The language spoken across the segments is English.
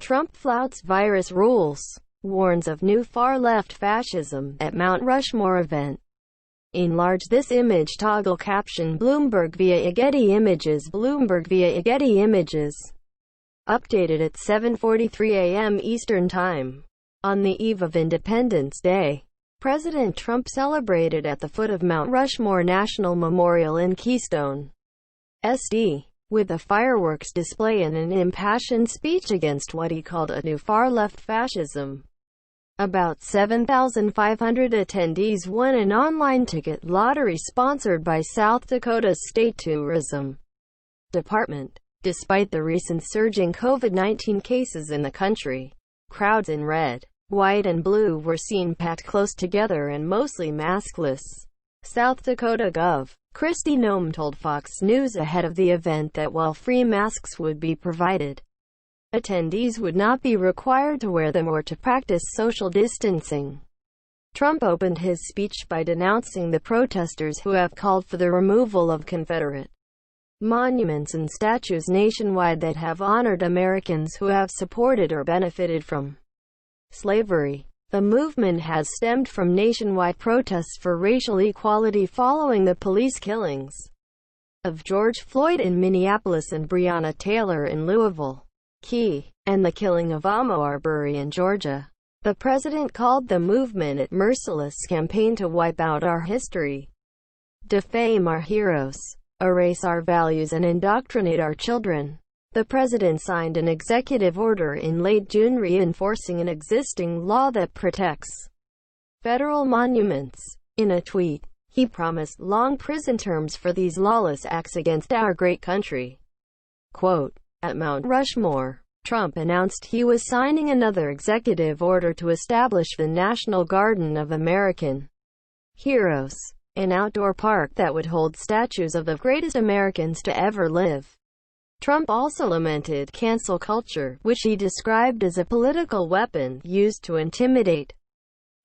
Trump flouts virus rules, warns of new far-left fascism at Mount Rushmore event. Enlarge this image. Toggle caption Bloomberg via Getty Images. Bloomberg via Getty Images. Updated at 7:43 a.m. Eastern Time. On the eve of Independence Day, President Trump celebrated at the foot of Mount Rushmore National Memorial in Keystone, SD, with a fireworks display and an impassioned speech against what he called a new far-left fascism. About 7,500 attendees won an online ticket lottery sponsored by South Dakota's State Tourism Department. Despite the recent surging COVID-19 cases in the country, crowds in red, white and blue were seen packed close together and mostly maskless. South Dakota Gov. Kristi Noem told Fox News ahead of the event that while free masks would be provided, attendees would not be required to wear them or to practice social distancing. Trump opened his speech by denouncing the protesters who have called for the removal of Confederate monuments and statues nationwide that have honored Americans who have supported or benefited from slavery. The movement has stemmed from nationwide protests for racial equality following the police killings of George Floyd in Minneapolis and Breonna Taylor in Louisville, and the killing of Ahmaud Arbery in Georgia. The president called the movement a merciless campaign to wipe out our history, defame our heroes, erase our values and indoctrinate our children. The president signed an executive order in late June reinforcing an existing law that protects federal monuments. In a tweet, he promised long prison terms for these lawless acts against our great country. Quote, at Mount Rushmore, Trump announced he was signing another executive order to establish the National Garden of American Heroes, an outdoor park that would hold statues of the greatest Americans to ever live. Trump also lamented cancel culture, which he described as a political weapon used to intimidate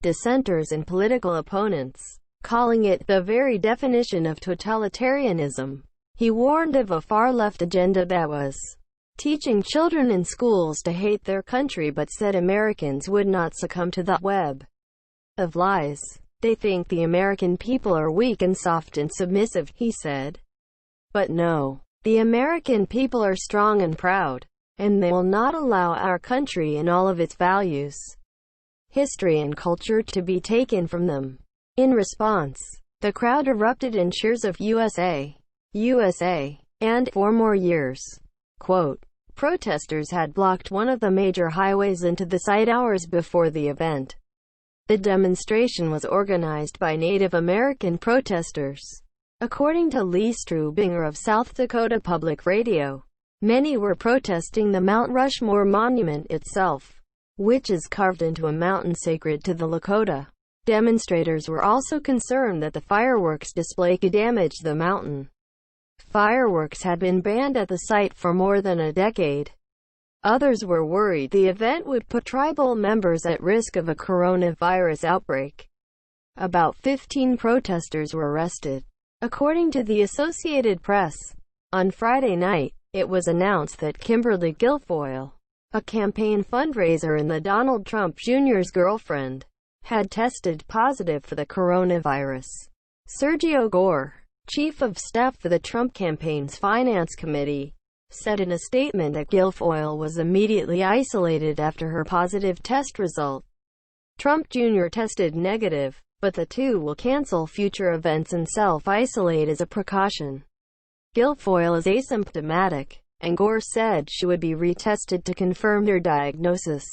dissenters and political opponents, calling it the very definition of totalitarianism. He warned of a far-left agenda that was teaching children in schools to hate their country, but said Americans would not succumb to the web of lies. They think the American people are weak and soft and submissive, he said. But no. The American people are strong and proud, and they will not allow our country and all of its values, history and culture to be taken from them. In response, the crowd erupted in cheers of USA, USA, and 4 more years. Quote, protesters had blocked one of the major highways into the site hours before the event. The demonstration was organized by Native American protesters. According to Lee Strubinger of South Dakota Public Radio, many were protesting the Mount Rushmore monument itself, which is carved into a mountain sacred to the Lakota. Demonstrators were also concerned that the fireworks display could damage the mountain. Fireworks had been banned at the site for more than a decade. Others were worried the event would put tribal members at risk of a coronavirus outbreak. About 15 protesters were arrested. According to the Associated Press, on Friday night, it was announced that Kimberly Guilfoyle, a campaign fundraiser and the Donald Trump Jr.'s girlfriend, had tested positive for the coronavirus. Sergio Gore, chief of staff for the Trump campaign's finance committee, said in a statement that Guilfoyle was immediately isolated after her positive test result. Trump Jr. tested negative, but the two will cancel future events and self-isolate as a precaution. Guilfoyle is asymptomatic, and Gore said she would be retested to confirm their diagnosis.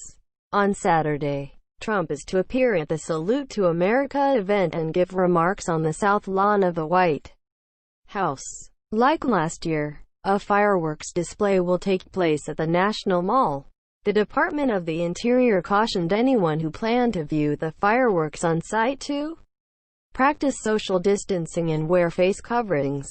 On Saturday, Trump is to appear at the Salute to America event and give remarks on the South Lawn of the White House. Like last year, a fireworks display will take place at the National Mall. The Department of the Interior cautioned anyone who planned to view the fireworks on site to practice social distancing and wear face coverings.